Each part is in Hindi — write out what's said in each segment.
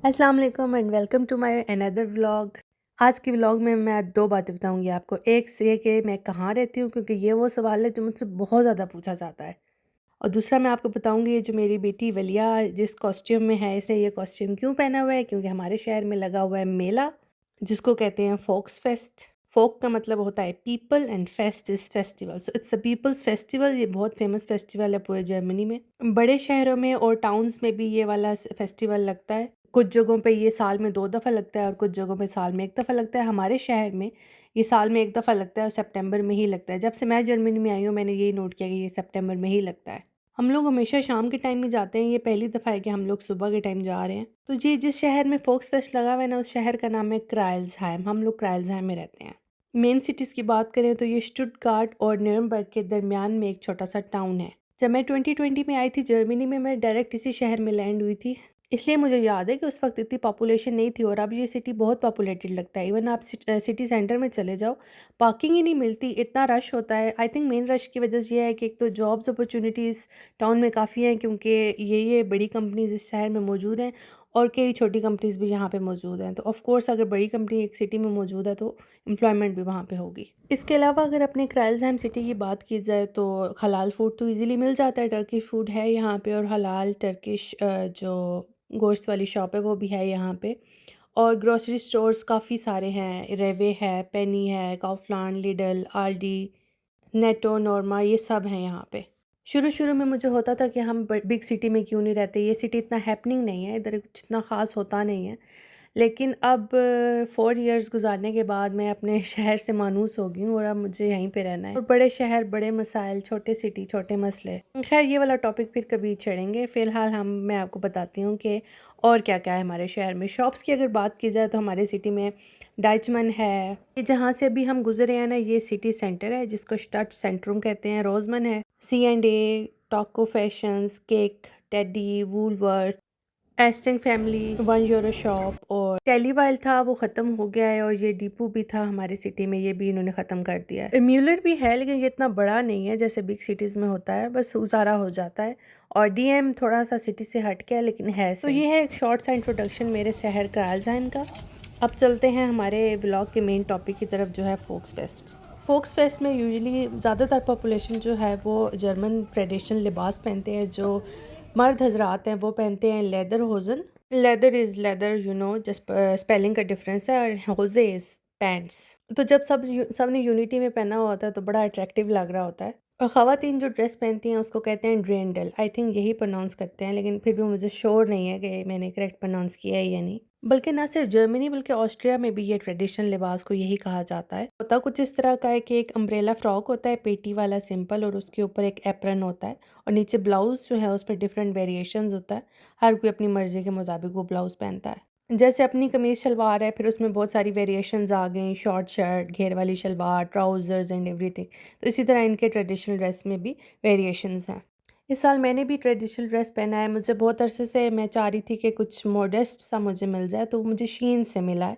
अस्सलाम वालेकुम and welcome to my another vlog. आज की व्लॉग में मैं दो बातें बताऊंगी आपको। एक से कि मैं कहाँ रहती हूँ, क्योंकि ये वो सवाल है जो मुझसे बहुत ज़्यादा पूछा जाता है। और दूसरा मैं आपको बताऊंगी ये जो मेरी बेटी वलिया जिस कॉस्ट्यूम में है, इसने ये कॉस्ट्यूम क्यों पहना हुआ है। क्योंकि हमारे शहर में लगा हुआ है मेला, जिसको कहते हैं फोक्स फेस्ट। फोक का मतलब होता है people and fest is festival, so it's a people's festival. ये बहुत फेमस फेस्टिवल है पूरे जर्मनी में। बड़े शहरों में और टाउन्स में भी ये वाला फेस्टिवल लगता है। कुछ जगहों पे ये साल में 2 दफ़ा लगता है और कुछ जगहों पे साल में 1 दफ़ा लगता है। हमारे शहर में ये साल में 1 दफ़ा लगता है और सितंबर में ही लगता है। जब से मैं जर्मनी में आई हूँ मैंने यही नोट किया कि ये सितंबर में ही लगता है। हम लोग हमेशा शाम के टाइम में जाते हैं, ये पहली दफ़ा है कि हम लोग सुबह के टाइम जा रहे हैं। तो जी जिस शहर में फोक्स फेस्ट लगा हुआ है ना, उस शहर का नाम है क्राइल्सहाइम। हम लोग क्राइल्सहाइम में रहते हैं। मेन सिटीज़ की बात करें तो ये स्टुटगार्ट और न्यूरम्बर्ग के दरमियान में एक छोटा सा टाउन है। जब मैं 2020 में आई थी जर्मनी में, मैं डायरेक्ट इसी शहर में लैंड हुई थी, इसलिए मुझे याद है कि उस वक्त इतनी पॉपुलेशन नहीं थी। और अब ये सिटी बहुत पॉपुलेटेड लगता है। इवन आप सिटी सेंटर में चले जाओ, पार्किंग ही नहीं मिलती, इतना रश होता है। आई थिंक मेन रश की वजह से ये है कि एक तो जॉब्स अपॉर्चुनिटीज़ टाउन में काफ़ी हैं, क्योंकि ये बड़ी कंपनीज इस शहर में मौजूद हैं और कई छोटी कंपनीज भी यहाँ पे मौजूद हैं। तो ऑफ कोर्स अगर बड़ी कंपनी एक सिटी में मौजूद है तो एम्प्लॉयमेंट भी वहाँ पे होगी। इसके अलावा अगर अपने क्राइल्सहाइम सिटी की बात की जाए तो हलाल फूड तो इजीली मिल जाता है। टर्किश फूड है यहाँ पे और हलाल टर्किश जो गोश्त वाली शॉप है वो भी है यहाँ पे। और ग्रोसरी स्टोर्स काफ़ी सारे हैं, रेवे है, पेनी है, काउफलान, लिडल, आल्डी, नेटो, नॉर्मा, ये सब हैं यहाँ पे। शुरू-शुरू में मुझे होता था कि हम बिग सिटी में क्यों नहीं रहते, ये सिटी इतना हैपनिंग नहीं है, इधर कुछ इतना ख़ास होता नहीं है। लेकिन अब 4 इयर्स गुज़ारने के बाद मैं अपने शहर से मानूस हो गई हूँ और अब मुझे यहीं पे रहना है। और बड़े शहर, बड़े मसाइल, छोटे सिटी, छोटे मसले। ख़ैर ये वाला टॉपिक फिर कभी छेड़ेंगे। फ़िलहाल मैं आपको बताती हूँ कि और क्या-क्या है हमारे शहर में। शॉप्स की अगर बात की जाए तो हमारे सिटी में डाइचमन है। ये जहाँ से अभी हम गुज़रे हैं ना, ये सिटी सेंटर है जिसको स्टड सेंट्रम कहते हैं। रोज़मन है, C&A, Takko fashions, KiK, Tedi, Woolworth, Ernsting's family, one euro shop और टेलीवाइल था, वो ख़त्म हो गया है। और ये डीपू भी था हमारे सिटी में, ये भी इन्होंने ख़त्म कर दिया है। म्यूलर भी है लेकिन ये इतना बड़ा नहीं है जैसे बिग सिटीज़ में होता है, बस गुजारा हो जाता है। और डीएम थोड़ा सा सिटी से हट के है लेकिन है सही। तो ये है एक शॉर्ट सा इंट्रोडक्शन मेरे शहर क्राइल्सहाइम का। अब चलते हैं हमारे व्लॉग के मेन टॉपिक की तरफ, जो है फोक्स फेस्ट। फोक्स फेस्ट में यूजुअली ज़्यादातर पॉपुलेशन जो है वो जर्मन ट्रेडिशनल लिबास पहनते हैं। जो मर्द हजरात हैं वो पहनते हैं lederhosen. Leather is leather, you know, just spelling का डिफरेंस है। और होजे इज़ पैंट्स। तो जब सब ने यूनिटी में पहना हुआ होता है तो बड़ा अट्रैक्टिव लग रहा होता है। और ख़वातीन जो ड्रेस पहनती हैं उसको कहते हैं ड्रेंडल। आई थिंक यही प्रोनाउंस करते हैं, लेकिन फिर भी मुझे श्योर नहीं है कि मैंने करेक्ट प्रोनाउंस किया है या नहीं। बल्कि ना सिर्फ जर्मनी बल्कि ऑस्ट्रिया में भी ये ट्रेडिशनल लिबास को यही कहा जाता है। होता कुछ इस तरह का है कि एक अम्ब्रेला फ्रॉक होता है, पेटी वाला सिंपल, और उसके ऊपर एक एप्रन होता है और नीचे ब्लाउज जो है उस पर डिफरेंट वेरिएशंस होता है। हर कोई अपनी मर्जी के मुताबिक वो ब्लाउज पहनता है। जैसे अपनी कमीज शलवार है, फिर उसमें बहुत सारी वेरिएशंस आ गई, शॉर्ट शर्ट, घेर वाली शलवार, ट्राउजर्स एंड एवरीथिंग। तो इसी तरह इनके ट्रेडिशनल ड्रेस में भी वेरिएशंस हैं। इस साल मैंने भी ट्रेडिशनल ड्रेस पहना है। मुझे बहुत अरसे से मैं चाह रही थी कि कुछ मॉडेस्ट सा मुझे मिल जाए, तो मुझे शीन से मिला है।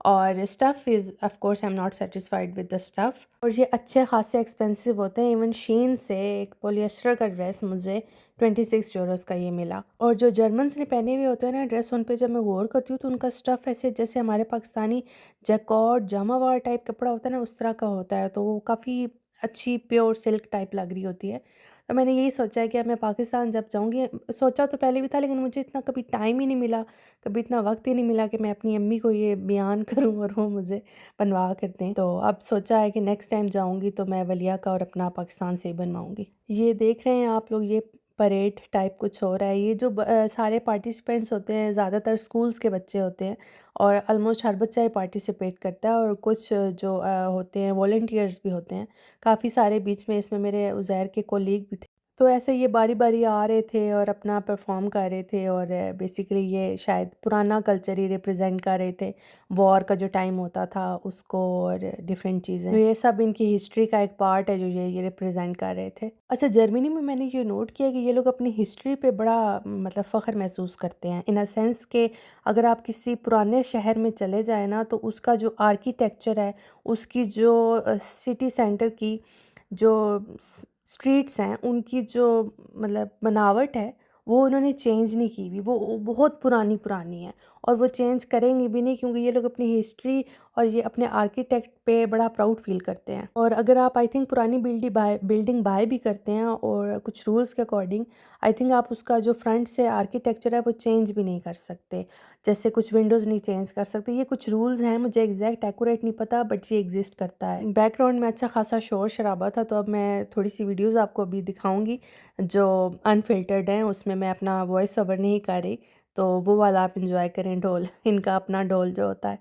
और stuff is of course I am not satisfied with the stuff, और ये अच्छे खासे एक्सपेंसिव होते हैं। इवन शीन से एक पॉलिएस्टर का ड्रेस मुझे 26 यूरोज़ का ये मिला। और जो जर्मन्स ने पहने हुए होते हैं ना ड्रेस, उन पे जब मैं गौर करती हूँ तो उनका स्टफ़ ऐसे जैसे हमारे पाकिस्तानी जैकॉट जामावार टाइप कपड़ा होता है ना, उस तरह का होता है। तो वो काफ़ी अच्छी प्योर सिल्क टाइप लग रही होती है। तो मैंने यही सोचा है कि अब मैं पाकिस्तान जब जाऊँगी, सोचा तो पहले भी था लेकिन मुझे इतना कभी टाइम ही नहीं मिला, कभी इतना वक्त ही नहीं मिला कि मैं अपनी अम्मी को ये बयान करूँ और वो मुझे बनवा कर दें। तो अब सोचा है कि नेक्स्ट टाइम जाऊँगी तो मैं वलिया का और अपना पाकिस्तान से ही बनवाऊँगी। ये देख रहे हैं आप लोग, ये परेड टाइप कुछ हो रहा है। ये जो सारे पार्टिसिपेंट्स होते हैं ज़्यादातर स्कूल्स के बच्चे होते हैं और ऑलमोस्ट हर बच्चा ही पार्टिसिपेट करता है। और कुछ जो होते हैं वॉलंटियर्स भी होते हैं काफ़ी सारे। बीच में इसमें मेरे उज़ैर के कोलीग भी थे। तो ऐसे ये बारी-बारी आ रहे थे और अपना परफ़ॉर्म कर रहे थे। और बेसिकली ये शायद पुराना कल्चर ही रिप्रेज़ेंट कर रहे थे, वॉर का जो टाइम होता था उसको और डिफ़रेंट चीज़ें। तो ये सब इनकी हिस्ट्री का एक पार्ट है जो ये रिप्रेज़ेंट कर रहे थे। अच्छा, जर्मनी में मैंने ये नोट किया कि ये लोग अपनी हिस्ट्री पे बड़ा मतलब फ़ख्र महसूस करते हैं, इन अ सेंस कि अगर आप किसी पुराने शहर में चले जाएँ ना, तो उसका जो आर्किटेक्चर है, उसकी जो सिटी सेंटर की जो स्ट्रीट्स हैं, उनकी जो मतलब बनावट है, वो उन्होंने चेंज नहीं की हुई, वो बहुत पुरानी पुरानी है और वो चेंज करेंगे भी नहीं, क्योंकि ये लोग अपनी हिस्ट्री और ये अपने आर्किटेक्ट पे बड़ा प्राउड फील करते हैं। और अगर आप आई थिंक पुरानी बिल्डिंग बाय भी करते हैं और कुछ रूल्स के अकॉर्डिंग, आई थिंक आप उसका जो फ्रंट से आर्किटेक्चर है वो चेंज भी नहीं कर सकते। जैसे कुछ विंडोज़ नहीं चेंज कर सकते, ये कुछ रूल्स हैं, मुझे एग्जैक्ट एक्यूरेट नहीं पता, बट ये एग्जिस्ट करता है। बैकग्राउंड में अच्छा खासा शोर शराबा था, तो अब मैं थोड़ी सी वीडियोस आपको अभी दिखाऊंगी जो अनफिल्टर्ड हैं, उसमें मैं अपना वॉइस ओवर नहीं कर रही, तो वो वाला आप इंजॉय करें ढोल इनका अपना ढोल जो होता है।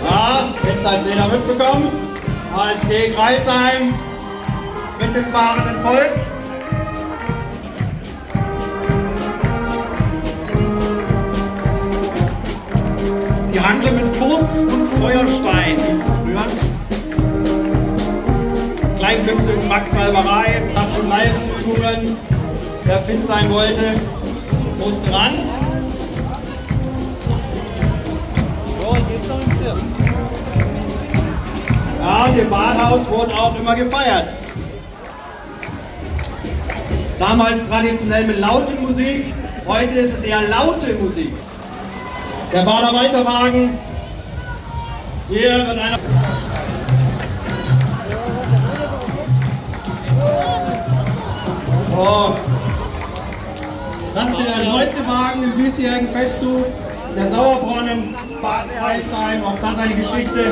Ja, jetzt hat jeder mitbekommen. ASG Kreilsheim mit dem fahrenden Volk. Die Handle mit Furz und Feuerstein hieß es früher. Kleinglücksücken, Quacksalberei, Klatsch- und Leitübungen. Wer fit sein wollte, musste ran. Ja, und im Badhaus wurde auch immer gefeiert. Damals traditionell mit lauter Musik, heute ist es eher laute Musik. Der Baderweiterwagen, hier wird einer... So, das ist der neueste Wagen im diesjährigen Festzug, der Sauerbrunnen, Bad Kreilsheim, auch das eine Geschichte.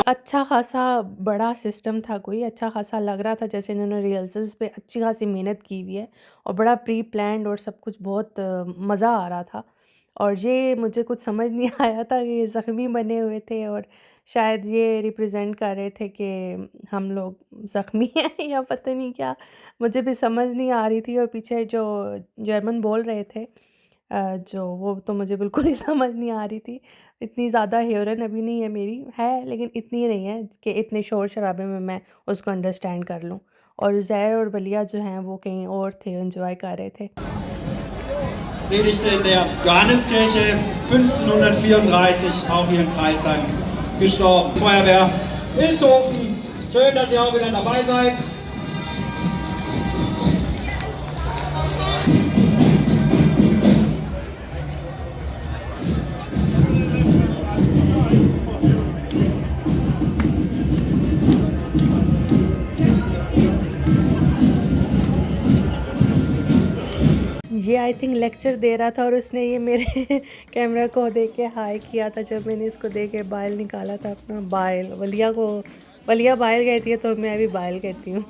अच्छा खासा बड़ा सिस्टम था, कोई अच्छा खासा लग रहा था जैसे इन्होंने रिहर्सल्स पे अच्छी खासी मेहनत की हुई है और बड़ा प्री प्लान्ड और सब कुछ बहुत मज़ा आ रहा था। और ये मुझे कुछ समझ नहीं आया था कि ये ज़ख्मी बने हुए थे और शायद ये रिप्रेजेंट कर रहे थे कि हम लोग ज़ख्मी हैं या पता नहीं क्या, मुझे भी समझ नहीं आ रही थी। और पीछे जो जर्मन बोल रहे थे जो वो तो मुझे बिल्कुल ही समझ नहीं आ रही थी। इतनी ज़्यादा हेयरन अभी नहीं है मेरी, है लेकिन इतनी नहीं है कि इतने शोर शराबे में मैं उसको अंडरस्टैंड कर लूँ। और ज़ैर और वलिया जो हैं वो कहीं और थे, एंजॉय कर रहे थे। Predigte in der Johanneskirche 1534, auch hier in Kreilsheim, gestorben. Feuerwehr Ilshofen, schön, dass ihr auch wieder dabei seid. ये आई थिंक लेक्चर दे रहा था और उसने ये मेरे कैमरा को देख के हाय किया था जब मैंने इसको देख के बाइल निकाला था अपना। बाइल वलिया बाइल कहती है तो मैं भी बाइल कहती हूँ।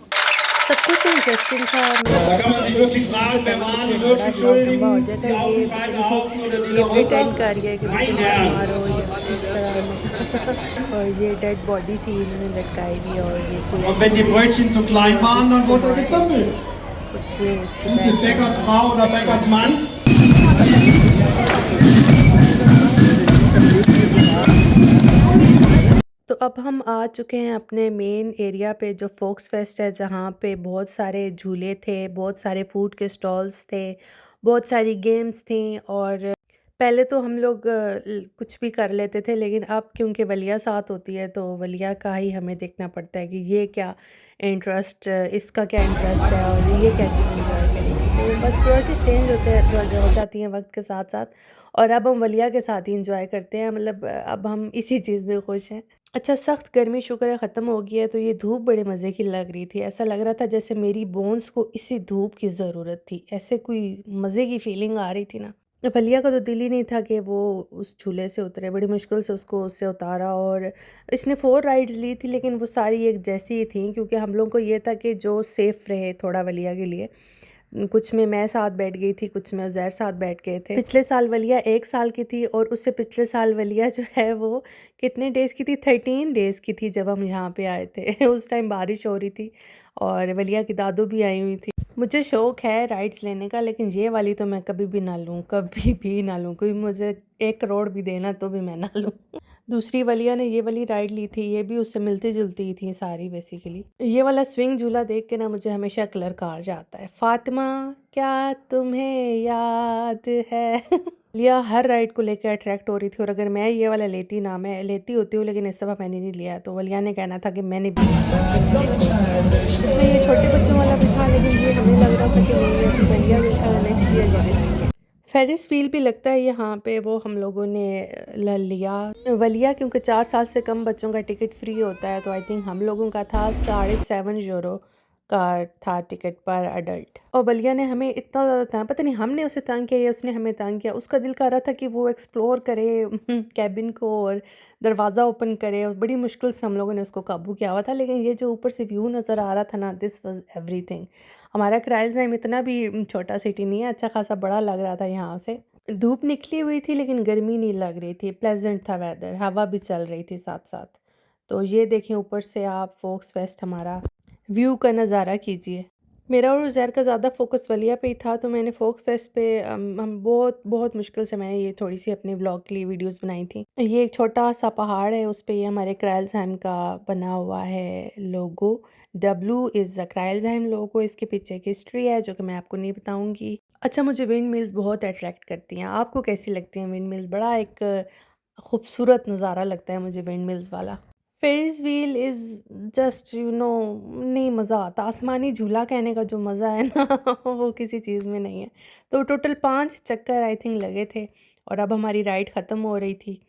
सब कुछ इंटरेस्टिंग था। Da kann man sich wirklich fragen, wer waren die wirklich Schuldigen, die auf dem Scheiterhaufen oder die da रeinherren। reinherren. और ये डेड बॉडी सी इन्होंने लटकाई दी और ये Und wenn die Brötchen zu klein waren, dann wurde er gedoppelt. कुछ ये इसके Und die Bäckersfrau oder Bäckersmann. तो अब हम आ चुके हैं अपने मेन एरिया पे जो फोक्स फेस्ट है, जहाँ पे बहुत सारे झूले थे, बहुत सारे फूड के स्टॉल्स थे, बहुत सारी गेम्स थी। और पहले तो हम लोग कुछ भी कर लेते थे, लेकिन अब क्योंकि वलिया साथ होती है तो वलिया का ही हमें देखना पड़ता है कि ये क्या इंटरेस्ट, इसका क्या इंटरेस्ट है और ये क्या चीज़ इंजॉय करेगी। तो बस प्रायोरिटी चेंज होते हैं जो हो जाती हैं वक्त के साथ साथ। और अब हम वलिया के साथ ही इंजॉय करते हैं, मतलब अब हम इसी चीज़ में खुश हैं। अच्छा, सख्त गर्मी शुक्र है ख़त्म हो गई है, तो ये धूप बड़े मज़े की लग रही थी। ऐसा लग रहा था जैसे मेरी बोन्स को इसी धूप की ज़रूरत थी, ऐसे कोई मज़े की फीलिंग आ रही थी ना। वलिया का तो दिल ही नहीं था कि वो उस झूले से उतरे, बड़ी मुश्किल से उसको उससे उतारा। और इसने 4 राइड्स ली थी, लेकिन वो सारी एक जैसी ही थी, क्योंकि हम लोगों को ये था कि जो सेफ़ रहे थोड़ा वलिया के लिए। कुछ में मैं साथ बैठ गई थी, कुछ में उज़ैर साथ बैठ गए थे। पिछले साल वलिया 1 साल की थी और उससे पिछले साल वलिया जो है वो कितने डेज़ की थी, 13 डेज़ की थी जब हम यहाँ पे आए थे। उस टाइम बारिश हो रही थी और वलिया की दादू भी आई हुई थी। मुझे शौक़ है राइड्स लेने का, लेकिन ये वाली तो मैं कभी भी ना लूँ, कभी भी ना लूँ। कोई मुझे 1 करोड़ भी देना तो भी मैं ना लूँ। दूसरी वलिया ने ये वाली राइड ली थी, ये भी उससे मिलती-जुलती ही थी सारी बेसिकली। ये वाला स्विंग झूला देख के ना मुझे हमेशा क्लर्क आ जाता है, फ़ातिमा क्या तुम्हें याद है? लिया हर राइड को लेकर अट्रैक्ट हो रही थी और अगर मैं ये वाला लेती ना, मैं लेती होती हूँ लेकिन इस दफ़ा मैंने नहीं लिया, तो वलिया ने कहना था कि मैंने भी इसमें ये छोटे बच्चों वाला भी था, लेकिन ये हमें लग रहा था कि नहीं, अभी वलिया नेक्स्ट ईयर लेके जाएंगे। फेरिस व्हील भी लगता है यहाँ पे, वो हम लोगों ने लिया वलिया, क्योंकि 4 साल से कम बच्चों का टिकट फ्री होता है, तो आई थिंक हम लोगों का था 7.5 यूरो का था टिकट पर अडल्ट। और वलिया ने हमें इतना ज़्यादा तंग, पता नहीं हमने उसे तंग किया या उसने हमें तंग किया, उसका दिल कर रहा था कि वो एक्सप्लोर करे कैबिन को और दरवाज़ा ओपन करे, और बड़ी मुश्किल से हम लोगों ने उसको काबू किया हुआ था। लेकिन ये जो ऊपर से व्यू नज़र आ रहा था ना, दिस वाज एवरीथिंग। हमारा क्राइलज़ाइम इतना भी छोटा सिटी नहीं है, अच्छा खासा बड़ा लग रहा था यहाँ से। धूप निकली हुई थी लेकिन गर्मी नहीं लग रही थी, प्लेजेंट था वेदर, हवा भी चल रही थी साथ साथ। तो ये देखें ऊपर से आप फोक्स फेस्ट हमारा व्यू का नज़ारा कीजिए। मेरा और उज़ैर का ज़्यादा फोकस वलिया पे ही था, तो मैंने फोक फेस्ट पे हम बहुत बहुत मुश्किल से मैंने ये थोड़ी सी अपने ब्लॉग के लिए वीडियोस बनाई थी। ये एक छोटा सा पहाड़ है, उस पे ये हमारे क्राइलज़ाइम का बना हुआ है लोगो। W इज़ द क्राइलज़ाइम लोगो। इसके पीछे एक हिस्ट्री है जो कि मैं आपको नहीं बताऊंगी। अच्छा, मुझे विंड मिल्स बहुत अट्रैक्ट करती हैं। आपको कैसी लगती हैं विंड मिल्स? बड़ा एक खूबसूरत नज़ारा लगता है मुझे विंड मिल्स वाला। फेरिस व्हील इज़ जस्ट नहीं मज़ा आता। आसमानी झूला कहने का जो मज़ा है ना वो किसी चीज़ में नहीं है। तो टोटल 5 चक्कर आई थिंक लगे थे और अब हमारी राइड ख़त्म हो रही थी।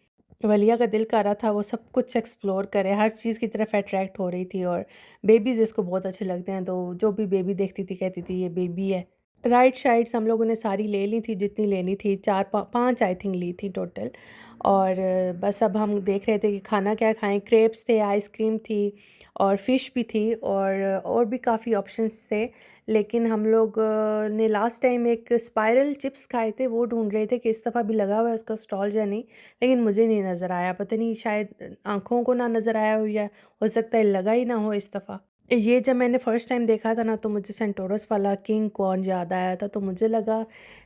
वलिया का दिल कर रहा था वो सब कुछ एक्सप्लोर करे, हर चीज़ की तरफ अट्रैक्ट हो रही थी, और बेबीज़ इसको बहुत अच्छे लगते हैं, तो जो भी बेबी देखती थी कहती थी ये बेबी है। राइड शाइड्स हम लोगों ने सारी ले ली थी जितनी लेनी थी, 4-5 आई थिंक ली थी टोटल। और बस अब हम देख रहे थे कि खाना क्या खाएं। क्रेप्स थे, आइसक्रीम थी और फ़िश भी थी, और भी काफ़ी ऑप्शंस थे। लेकिन हम लोग ने लास्ट टाइम एक स्पाइरल चिप्स खाए थे, वो ढूंढ रहे थे कि इस दफ़ा भी लगा हुआ है उसका स्टॉल या नहीं, लेकिन मुझे नहीं नज़र आया। पता नहीं, शायद आँखों को ना नज़र आया हो, या हो सकता है लगा ही ना हो इस दफ़ा। ये जब मैंने फ़र्स्ट टाइम देखा था ना, तो मुझे सेंटोरस वाला किंग कॉर्न याद आया था, तो मुझे लगा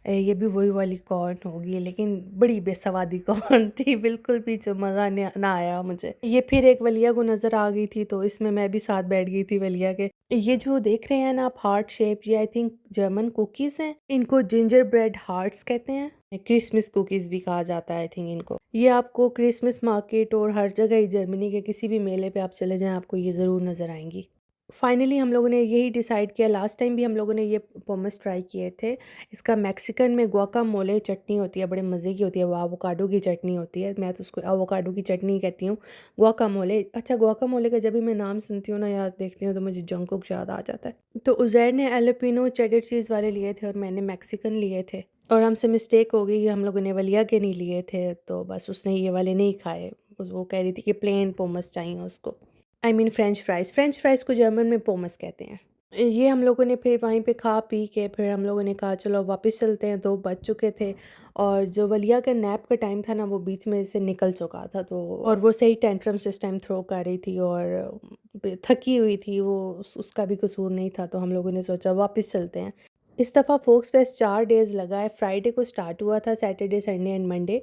ये भी वही वाली कॉर्न होगी, लेकिन बड़ी बेसवादी कॉर्न थी, बिल्कुल भी जो मज़ा ना आया मुझे। ये फिर एक वलिया को नज़र आ गई थी, तो इसमें मैं भी साथ बैठ गई थी वलिया के। ये जो देख रहे हैं ना आप, हार्ट शेप, ये आई थिंक जर्मन कुकीज़ हैं। इनको जिंजर ब्रेड हार्ट्स कहते हैं। क्रिसमस कुकीज़ भी कहा जाता है आई थिंक इनको। ये आपको क्रिसमस मार्केट और हर जगह ही जर्मनी के किसी भी मेले पे आप चले जाएं, आपको ये ज़रूर नज़र आएंगी। फाइनली हम लोगों ने यही डिसाइड किया। लास्ट टाइम भी हम लोगों ने ये पोमस ट्राई किए थे। इसका मैक्सिकन में गुआकामोले चटनी होती है, बड़े मज़े की होती है, वो एवोकाडो की चटनी होती है। मैं तो उसको एवोकाडो की चटनी कहती हूँ, गुआकामोले। अच्छा, गुआकामोले का जब भी मैं नाम सुनती हूँ ना या देखती हूँ तो मुझे जंगकुक याद आ जाता है। तो उज़ैर ने एलोपिनो चेडर चीज़ वाले लिए थे और मैंने मैक्सिकन लिए थे, और हमसे मिस्टेक हो गई कि हम लोगों ने वलिया के नहीं लिए थे, तो बस उसने ये वाले नहीं खाए। वो कह रही थी कि प्लेन पोमस चाहिए उसको। आई मीन फ्रेंच फ्राइज़ को जर्मन में पोमस कहते हैं। ये हम लोगों ने फिर वहीं पे खा पी के फिर हम लोगों ने कहा चलो वापस चलते हैं। 2 बज चुके थे और जो वलिया का नैप का टाइम था ना, वो बीच में से निकल चुका था, तो और वो सही टेंट्रम्स इस टाइम थ्रो कर रही थी और थकी हुई थी वो, उसका भी कसूर नहीं था, तो हम लोगों ने सोचा वापस चलते हैं। इस दफ़ा फोक्स फेस्ट 4 डेज़ लगा है। फ्राइडे को स्टार्ट हुआ था, सैटरडे संडे एंड मंडे।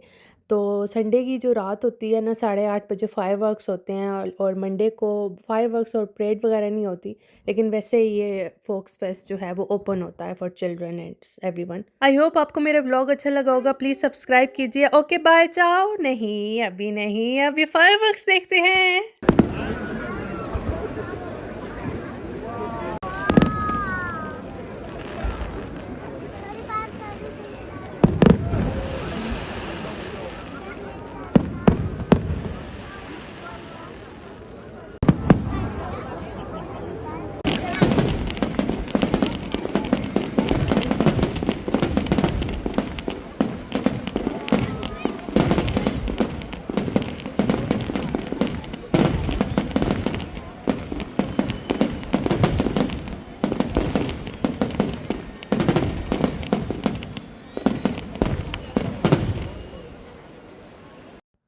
तो संडे की जो रात होती है ना, 8:30 बजे फायरवर्क्स होते हैं, और मंडे को फायरवर्क्स और परेड वगैरह नहीं होती, लेकिन वैसे ये फोक्स फेस्ट जो है वो ओपन होता है for children and everyone. I hope आपको मेरा व्लॉग अच्छा लगा होगा। प्लीज़ सब्सक्राइब कीजिए। Okay bye, ciao. नहीं अभी नहीं, अभी फायरवर्क्स देखते हैं।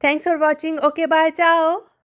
Thanks for watching. Okay bye, चाओ।